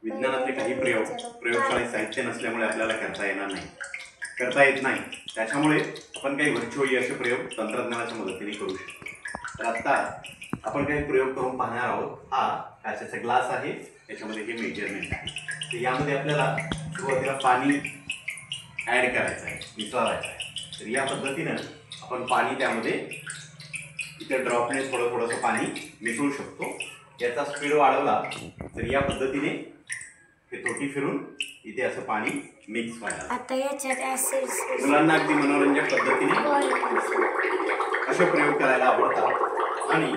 विज्ञानातले काही प्रयोग प्रयोगशाळेत साहित्य नसल्यामुळे आपल्याला करता येत नाही. त्याच्यामुळे आपण काही व्हर्च्युअली असे प्रयोग तंत्रज्ञानाच्या मदतीने करू शकतो. तर आता आपण काही प्रयोग करून पाहणार आहोत. हा काचेचा ग्लास आहे, त्याच्यामध्ये हे मेजरमेंट आहे. तर यामध्ये आपल्याला सुरुवातीला पाणी ॲड करायचं आहे, मिसळायचं आहे. तर या पद्धतीनं आपण पाणी त्यामध्ये इथे ड्रॉपने थोडंसं पाणी मिसळू शकतो. याचा स्पीड वाढवला तर या पद्धतीने हे तोटी फिरून इथे असं पाणी मिक्स व्हायला. आता याच्यात ऍसिड मुलांना अगदी मनोरंजक पद्धतीने असे प्रयोग करायला आवडतात आणि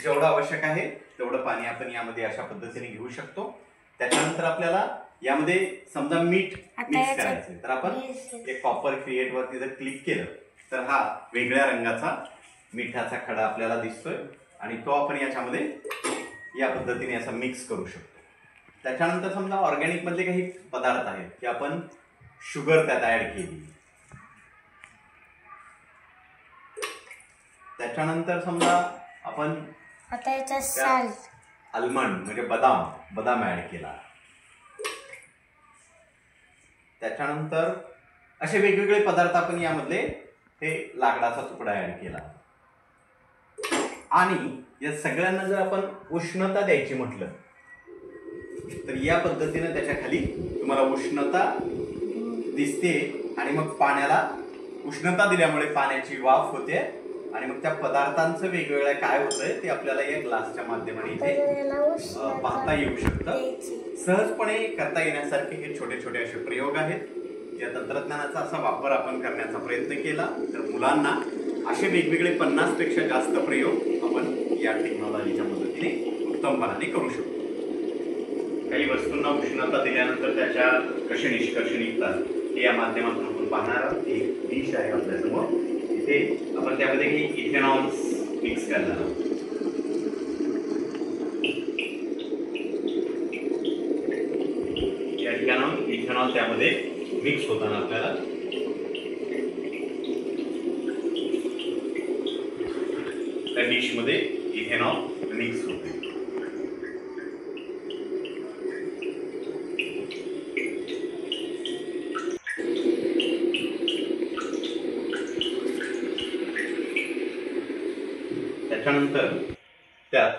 जेवढं आवश्यक आहे तेवढं पाणी आपण यामध्ये अशा पद्धतीने घेऊ शकतो. त्याच्यानंतर आपल्याला यामध्ये समजा मीठ मिक्स करायचं, तर आपण एक कॉपर क्रिएट वरती जर क्लिक केलं तर हा वेगळ्या रंगाचा मिठाचा खडा आपल्याला दिसतोय आणि तो आपण याच्यामध्ये या पद्धतीने असं मिक्स करू शकतो. त्याच्यानंतर समजा ऑर्गॅनिक मधले काही पदार्थ आहेत की आपण शुगर त्यात ऍड केली. त्याच्यानंतर समजा आपण आता याच्यात साल्ट आल्मंड म्हणजे बदाम ऍड केला. त्याच्यानंतर असे वेगवेगळे पदार्थ आपण यामधले हे लाकडाचा तुकडा ऍड केला आणि या सगळ्यांना जर आपण उष्णता द्यायची म्हटलं तर या पद्धतीने त्याच्या खाली तुम्हाला उष्णता दिसते आणि मग पाण्याला उष्णता दिल्यामुळे पाण्याची वाफ होते आणि मग त्या पदार्थांचं वेगवेगळं काय होतंय ते आपल्याला या ग्लासच्या माध्यमाने इथे पाहता येऊ शकतं. सहजपणे करता येण्यासारखे हे छोटे छोटे असे प्रयोग आहेत. या तंत्रज्ञानाचा असा वापर आपण करण्याचा प्रयत्न केला तर मुलांना असे वेगवेगळे 50 पेक्षा जास्त प्रयोग आपण या टेक्नॉलॉजीच्या मदतीने उत्तमपणाने करू शकतो. काही वस्तूंना उष्णता दिल्यानंतर त्याच्या कसे निष्कर्ष निघतात हे या माध्यमातून आपण पाहणार आहोत. एक डिश आहे आपल्यासमोर, इथे आपण त्यामध्ये काही इथेनॉल मिक्स करणार आहोत. या ठिकाणी इथेनॉल त्यामध्ये मिक्स होताना आपल्याला त्या डिश मध्ये इथेनॉल मिक्स होते. त्याच्यानंतर त्यात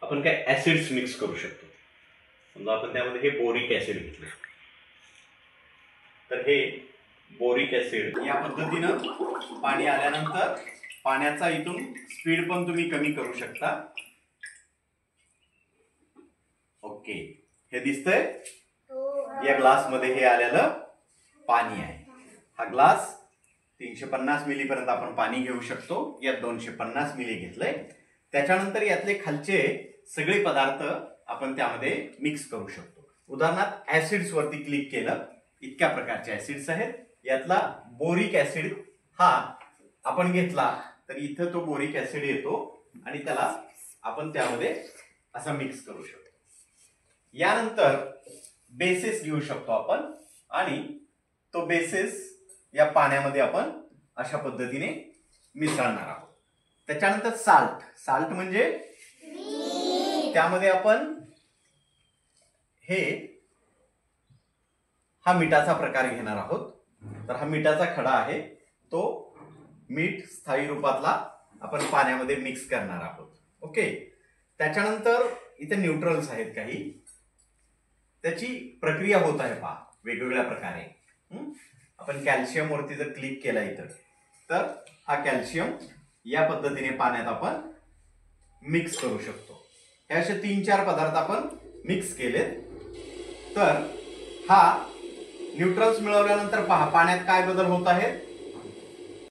आपण काय ऍसिड्स मिक्स करू शकतो. समजा आपण त्यामध्ये हे बोरिक ऍसिड घेतलं तर हे बोरिक ऍसिड या पद्धतीनं पाणी आल्यानंतर पाण्याचा इथून स्पीड पण तुम्ही कमी करू शकता. ओके, हे दिसतंय या ग्लास मध्ये हे आलेलं पाणी आहे. हा ग्लास 350 मिली पर्यंत आपण पाणी घेऊ शकतो. यात 250 मिली घेतलंय. त्याच्यानंतर यातले खालचे सगळे पदार्थ आपण त्यामध्ये मिक्स करू शकतो. उदाहरणार्थ ऍसिड्स वरती क्लिक केलं, इतक्या प्रकारचे ऍसिड्स आहेत. यातला बोरिक ऍसिड हा आपण घेतला तर इथं तो बोरिक ऍसिड येतो आणि त्याला आपण त्यामध्ये असं मिक्स करू शकतो. यानंतर बेसिस घेऊ शकतो आपण आणि तो बेसिस या पाण्यामध्ये आपण अशा पद्धतीने मिसळणार आहोत. त्याच्यानंतर साल्ट म्हणजे त्यामध्ये आपण हा मिठाचा प्रकार घेणार आहोत. तर हा मिठाचा खडा आहे, तो मीठ स्थायी रूपातला आपण पाण्यामध्ये मिक्स करणार आहोत. ओके, त्याच्यानंतर इथे न्यूट्रल्स आहेत काही, त्याची प्रक्रिया होत आहे पहा वेगवेगळ्या प्रकारे. आपण कॅल्शियम वरती जर क्लिक केला इथं तर हा कॅल्शियम या पद्धतीने पाण्यात आपण मिक्स करू शकतो. हे असे 3-4 पदार्थ आपण मिक्स केलेत तर हा न्यूट्रल्स मिळवल्यानंतर पहा पाण्यात काय बदल होत आहेत.